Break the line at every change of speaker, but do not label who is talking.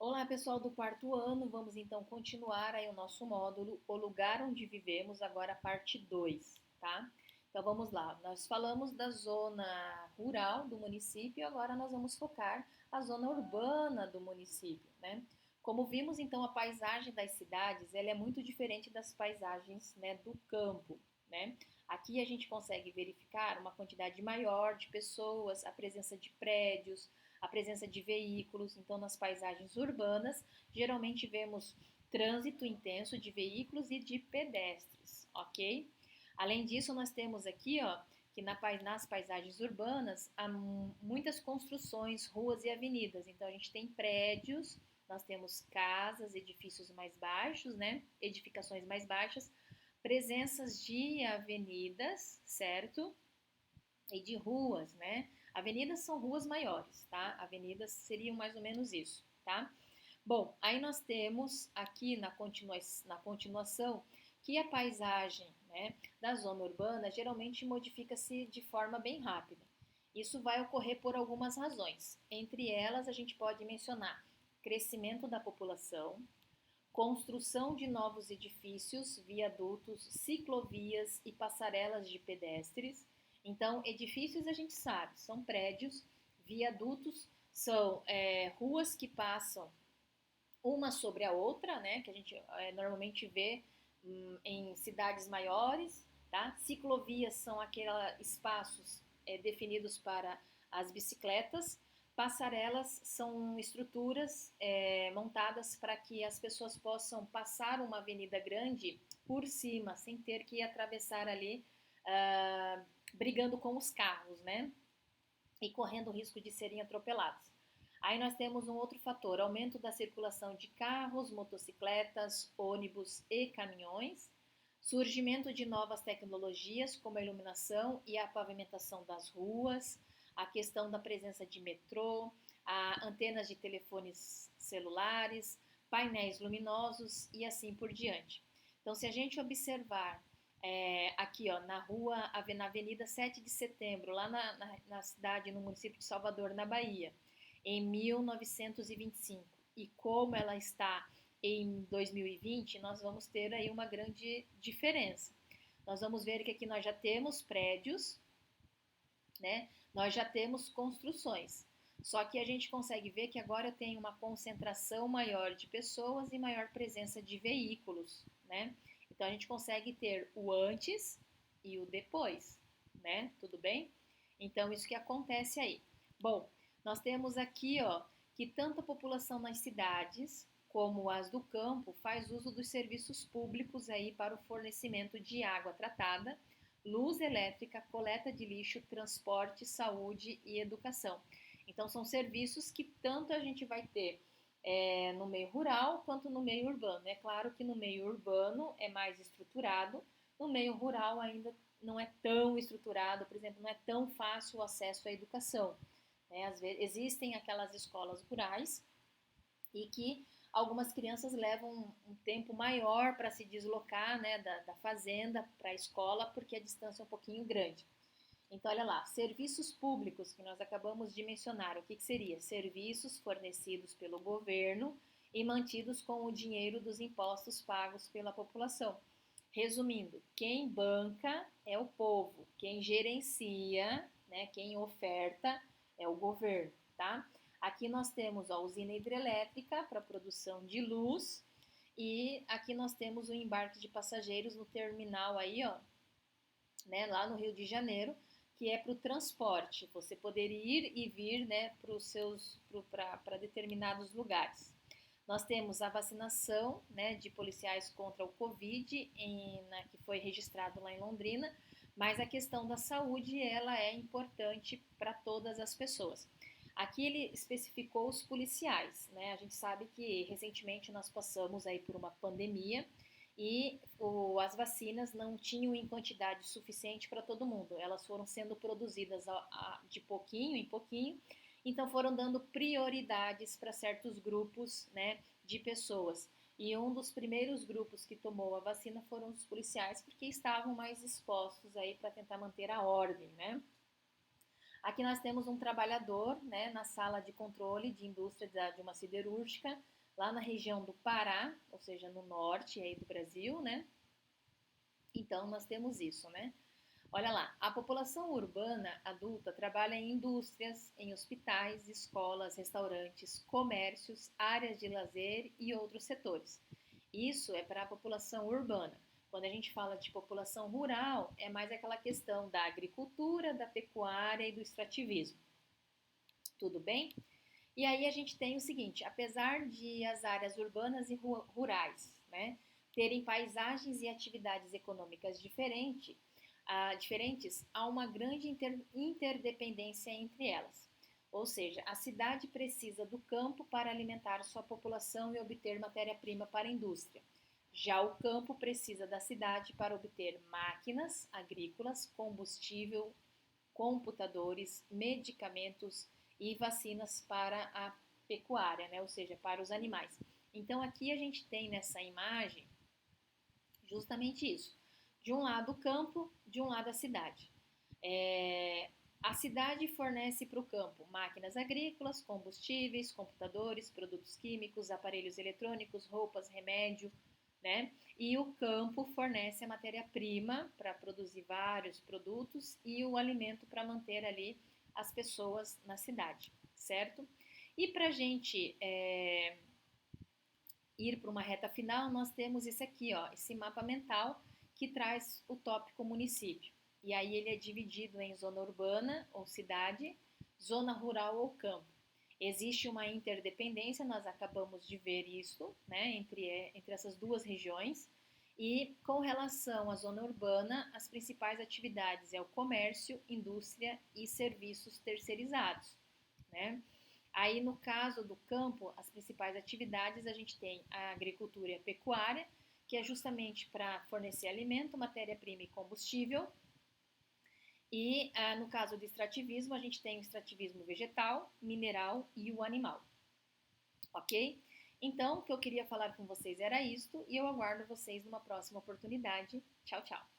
Olá, pessoal do quarto ano. Vamos então continuar aí o nosso módulo O Lugar Onde Vivemos, agora a parte 2, tá? Então vamos lá. Nós falamos da zona rural do município, agora nós vamos focar a zona urbana do município, né? Como vimos então a paisagem das cidades, ela é muito diferente das paisagens, né, do campo, né? Aqui a gente consegue verificar uma quantidade maior de pessoas, a presença de prédios, a presença de veículos. Então, nas paisagens urbanas, geralmente vemos trânsito intenso de veículos e de pedestres, ok? Além disso, nós temos aqui, ó, que nas paisagens urbanas há muitas construções, ruas e avenidas. Então, a gente tem prédios, nós temos casas, edifícios mais baixos, né? Edificações mais baixas, presenças de avenidas, certo? E de ruas, né? Avenidas são ruas maiores, tá? Avenidas seriam mais ou menos isso, tá? Bom, aí nós temos aqui na continuação que a paisagem, né, da zona urbana geralmente modifica-se de forma bem rápida. Isso vai ocorrer por algumas razões. Entre elas, a gente pode mencionar crescimento da população, construção de novos edifícios, viadutos, ciclovias e passarelas de pedestres. Então, edifícios a gente sabe, são prédios, viadutos são ruas que passam uma sobre a outra, né, que a gente normalmente vê em cidades maiores, tá? Ciclovias são aqueles espaços definidos para as bicicletas. Passarelas são estruturas montadas para que as pessoas possam passar uma avenida grande por cima, sem ter que atravessar ali brigando com os carros, né? E correndo o risco de serem atropelados. Aí nós temos um outro fator, aumento da circulação de carros, motocicletas, ônibus e caminhões, surgimento de novas tecnologias como a iluminação e a pavimentação das ruas, a questão da presença de metrô, antenas de telefones celulares, painéis luminosos e assim por diante. Então, se a gente observar aqui ó, na Avenida 7 de Setembro, lá na cidade, no município de Salvador, na Bahia, em 1925, e como ela está em 2020, nós vamos ter aí uma grande diferença. Nós vamos ver que aqui nós já temos prédios, né? Nós já temos construções. Só que a gente consegue ver que agora tem uma concentração maior de pessoas e maior presença de veículos, né? Então a gente consegue ter o antes e o depois, né? Tudo bem? Então isso que acontece aí. Bom, nós temos aqui, ó, que tanto a população nas cidades como as do campo faz uso dos serviços públicos aí para o fornecimento de água tratada, luz elétrica, coleta de lixo, transporte, saúde e educação. Então, são serviços que tanto a gente vai ter no meio rural quanto no meio urbano. É claro que no meio urbano é mais estruturado, no meio rural ainda não é tão estruturado, por exemplo, não é tão fácil o acesso à educação. Né? Às vezes, existem aquelas escolas rurais e que algumas crianças levam um tempo maior para se deslocar, né, da fazenda para a escola, porque a distância é um pouquinho grande. Então, olha lá, serviços públicos que nós acabamos de mencionar, o que, que seria? Serviços fornecidos pelo governo e mantidos com o dinheiro dos impostos pagos pela população. Resumindo, quem banca é o povo, quem gerencia, né, quem oferta é o governo, tá? Aqui nós temos a usina hidrelétrica para produção de luz e aqui nós temos o embarque de passageiros no terminal aí, ó, né, lá no Rio de Janeiro, que é para o transporte, você poder ir e vir, né, para determinados lugares. Nós temos a vacinação, né, de policiais contra o Covid, né, que foi registrado lá em Londrina, mas a questão da saúde ela é importante para todas as pessoas. Aqui ele especificou os policiais, né? A gente sabe que recentemente nós passamos aí por uma pandemia e as vacinas não tinham em quantidade suficiente para todo mundo. Elas foram sendo produzidas de pouquinho em pouquinho, então foram dando prioridades para certos grupos, né, de pessoas. E um dos primeiros grupos que tomou a vacina foram os policiais, porque estavam mais expostos aí para tentar manter a ordem, né? Aqui nós temos um trabalhador, né, na sala de controle de indústria de uma siderúrgica, lá na região do Pará, ou seja, no norte aí do Brasil, né? Então, nós temos isso, né? Olha lá, a população urbana adulta trabalha em indústrias, em hospitais, escolas, restaurantes, comércios, áreas de lazer e outros setores. Isso é para a população urbana. Quando a gente fala de população rural, é mais aquela questão da agricultura, da pecuária e do extrativismo. Tudo bem? E aí a gente tem o seguinte, apesar de as áreas urbanas e rurais, né, terem paisagens e atividades econômicas diferentes, há uma grande interdependência entre elas. Ou seja, a cidade precisa do campo para alimentar sua população e obter matéria-prima para a indústria. Já o campo precisa da cidade para obter máquinas agrícolas, combustível, computadores, medicamentos e vacinas para a pecuária, né? Ou seja, para os animais. Então aqui a gente tem nessa imagem justamente isso. De um lado o campo, de um lado a cidade. A cidade fornece para o campo máquinas agrícolas, combustíveis, computadores, produtos químicos, aparelhos eletrônicos, roupas, remédio, né? E o campo fornece a matéria-prima para produzir vários produtos e o alimento para manter ali as pessoas na cidade, certo? E para a gente ir para uma reta final, nós temos isso aqui, ó, esse mapa mental que traz o tópico município. E aí ele é dividido em zona urbana ou cidade, zona rural ou campo. Existe uma interdependência, nós acabamos de ver isso, né, entre essas duas regiões. E com relação à zona urbana, as principais atividades é o comércio, indústria e serviços terceirizados, né? Aí no caso do campo, as principais atividades a gente tem a agricultura e a pecuária, que é justamente para fornecer alimento, matéria-prima e combustível. E no caso do extrativismo, a gente tem o extrativismo vegetal, mineral e o animal. Ok? Então, o que eu queria falar com vocês era isto e eu aguardo vocês numa próxima oportunidade. Tchau, tchau!